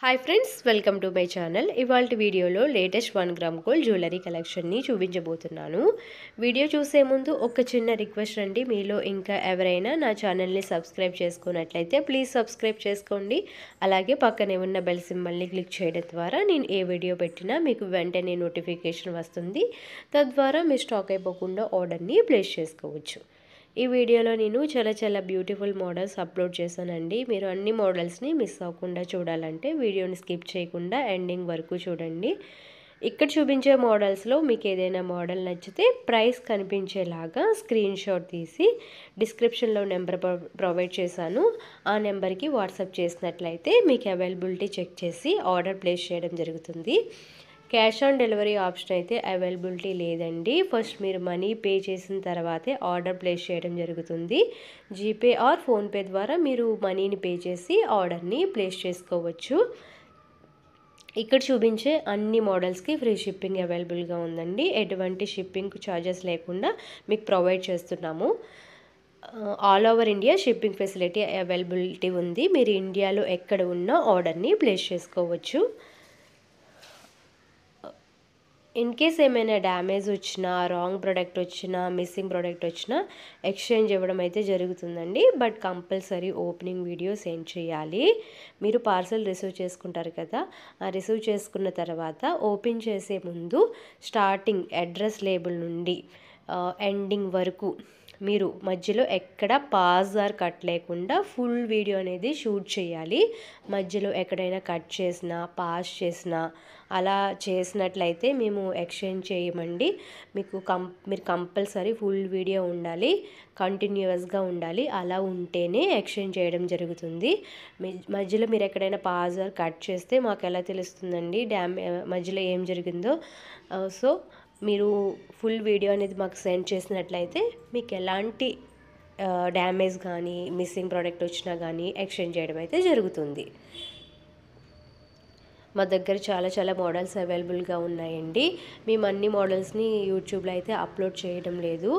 Hi friends, welcome to my channel. ఇవాల్టి వీడియోలో latest 1 gram gold jewellery కలెక్షన్ని చూపించబోతున్నాను. Video చూసే ముందు ఒక చిన్న రిక్వెస్ట్ అండి. మీలో ఇంకా ఎవరైనా నా ఛానల్ని సబ్స్క్రైబ్ చేసుకున్నట్లయితే ప్లీజ్ సబ్స్క్రైబ్ చేసుకోండి. అలాగే పక్కనే ఉన్న బెల్ సింబల్ని క్లిక్ చేయడం ద్వారా నేను ఏ వీడియో పెట్టినా మీకు వెంటనే నోటిఫికేషన్ వస్తుంది. తద్వారా మీ స్టాక్ అయిపోకుండా ఆర్డర్ని ప్లేస్ చేసుకోవచ్చు. ఈ వీడియోలో నేను చాలా బ్యూటిఫుల్ మోడల్స్ అప్లోడ్ చేశానండి. మీరు అన్ని మోడల్స్ని మిస్ అవ్వకుండా చూడాలంటే వీడియోని స్కిప్ చేయకుండా ఎండింగ్ వరకు చూడండి. ఇక్కడ చూపించే మోడల్స్లో మీకు ఏదైనా మోడల్ నచ్చితే ప్రైస్ కనిపించేలాగా స్క్రీన్ షాట్ తీసి డిస్క్రిప్షన్లో నెంబర్ ప్రొవైడ్ చేశాను. ఆ నెంబర్కి వాట్సాప్ చేసినట్లయితే మీకు అవైలబిలిటీ చెక్ చేసి ఆర్డర్ ప్లేస్ చేయడం జరుగుతుంది. క్యాష్ ఆన్ డెలివరీ ఆప్షన్ అయితే అవైలబిలిటీ లేదండి. ఫస్ట్ మీరు మనీ పే చేసిన తర్వాతే ఆర్డర్ ప్లేస్ చేయడం జరుగుతుంది. జీపే ఆర్ ఫోన్పే ద్వారా మీరు మనీని పే చేసి ఆర్డర్ని ప్లేస్ చేసుకోవచ్చు. ఇక్కడ చూపించే అన్ని మోడల్స్కి ఫ్రీ షిప్పింగ్ అవైలబుల్గా ఉందండి. ఎటువంటి షిప్పింగ్ ఛార్జెస్ లేకుండా మీకు ప్రొవైడ్ చేస్తున్నాము. All over India shipping facility availability ఉంది. మీరు ఇండియాలో ఎక్కడ ఉన్నా ఆర్డర్ని ప్లేస్ చేసుకోవచ్చు. ఇన్ కేస్ ఏమైనా డ్యామేజ్ వచ్చినా, రాంగ్ ప్రోడక్ట్ వచ్చినా, మిస్సింగ్ ప్రోడక్ట్ వచ్చినా ఎక్స్చేంజ్ ఇవ్వడం అయితే జరుగుతుందండి. But compulsory opening video send చేయాలి. మీరు పార్సల్ రిసీవ్ చేసుకుంటారు కదా, ఆ రిసీవ్ చేసుకున్న తర్వాత ఓపెన్ చేసే ముందు స్టార్టింగ్ అడ్రస్ లేబుల్ నుండి ఎండింగ్ వరకు మీరు మధ్యలో ఎక్కడ పాజ్ ఆర్ కట్ లేకుండా ఫుల్ వీడియో అనేది షూట్ చేయాలి. మధ్యలో ఎక్కడైనా కట్ చేసినా, పాజ్ చేసినా అలా చేసినట్లయితే మేము ఎక్స్చేంజ్ చేయమండి. మీరు కంపల్సరీ ఫుల్ వీడియో ఉండాలి, కంటిన్యూస్గా ఉండాలి. అలా ఉంటేనే ఎక్స్చేంజ్ చేయడం జరుగుతుంది. మధ్యలో మీరు ఎక్కడైనా పాజ్ ఆర్ కట్ చేస్తే మాకు ఎలా తెలుస్తుందండి మధ్యలో ఏం జరిగిందో. సో మీరు ఫుల్ వీడియో అనేది మాకు సెండ్ చేసినట్లయితే మీకు ఎలాంటి డ్యామేజ్ కానీ, మిస్సింగ్ ప్రోడక్ట్ వచ్చినా కానీ ఎక్స్చేంజ్ చేయడం అయితే జరుగుతుంది. మా దగ్గర చాలా మోడల్స్ అవైలబుల్గా ఉన్నాయండి. మేము అన్ని మోడల్స్ని యూట్యూబ్లో అయితే అప్లోడ్ చేయడం లేదు.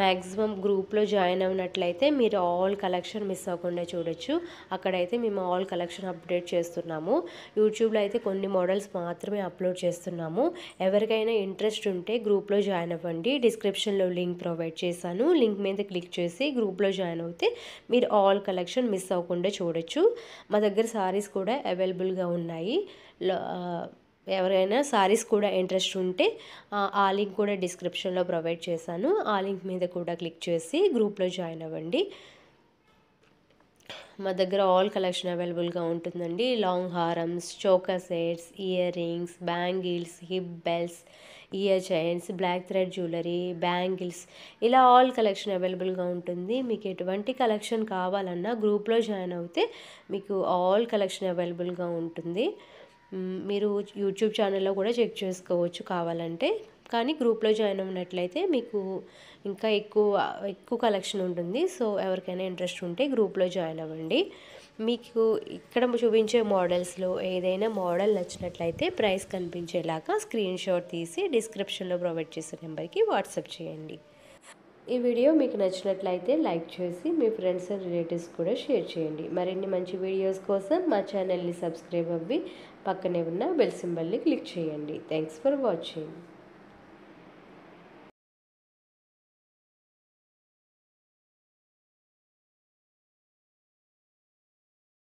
మ్యాక్సిమం గ్రూప్లో జాయిన్ అయినట్లయితే మీరు ఆల్ కలెక్షన్ మిస్ అవ్వకుండా చూడొచ్చు. అక్కడైతే మేము ఆల్ కలెక్షన్ అప్డేట్ చేస్తున్నాము. యూట్యూబ్లో అయితే కొన్ని మోడల్స్ మాత్రమే అప్లోడ్ చేస్తున్నాము. ఎవరికైనా ఇంట్రెస్ట్ ఉంటే గ్రూప్లో జాయిన్ అవ్వండి. డిస్క్రిప్షన్లో లింక్ ప్రొవైడ్ చేశాను. లింక్ మీద క్లిక్ చేసి గ్రూప్లో జాయిన్ అవుతే మీరు ఆల్ కలెక్షన్ మిస్ అవ్వకుండా చూడొచ్చు. మా దగ్గర సారీస్ కూడా అవైలబుల్గా ఉన్నాయి. ఎవరైనా సారీస్ కూడా ఇంట్రెస్ట్ ఉంటే ఆ లింక్ కూడా డిస్క్రిప్షన్లో ప్రొవైడ్ చేశాను. ఆ లింక్ మీద కూడా క్లిక్ చేసి గ్రూప్లో జాయిన్ అవ్వండి. మా దగ్గర ఆల్ కలెక్షన్ అవైలబుల్గా ఉంటుందండి. లాంగ్ హారమ్స్, choker sets, ear rings, bangles, hip belts, ear chains, black thread jewellery, bangles, ఇలా ఆల్ కలెక్షన్ అవైలబుల్గా ఉంటుంది. మీకు ఎటువంటి కలెక్షన్ కావాలన్నా గ్రూప్లో జాయిన్ అవుతే మీకు ఆల్ కలెక్షన్ అవైలబుల్గా ఉంటుంది. మీరు యూట్యూబ్ ఛానల్లో కూడా చెక్ చేసుకోవచ్చు కావాలంటే. కానీ గ్రూప్లో జాయిన్ అయినట్లయితే మీకు ఇంకా ఎక్కువ కలెక్షన్ ఉంటుంది. సో ఎవరికైనా ఇంట్రెస్ట్ ఉంటే గ్రూప్లో జాయిన్ అవ్వండి. మీకు ఇక్కడ చూపించే మోడల్స్లో ఏదైనా మోడల్ నచ్చినట్లయితే ప్రైస్ కనిపించేలాగా స్క్రీన్ షాట్ తీసి డిస్క్రిప్షన్లో ప్రొవైడ్ చేసే నెంబర్కి వాట్సాప్ చేయండి. ఈ వీడియో మీకు నచ్చినట్లయితే లైక్ చేసి మీ ఫ్రెండ్స్ అండ్ రిలేటివ్స్ కూడా షేర్ చేయండి. మరిన్ని మంచి వీడియోస్ కోసం మా ఛానల్ని సబ్స్క్రైబ్ అవ్వి పక్కనే ఉన్న బెల్ సింబల్ని క్లిక్ చేయండి. Thanks for watching.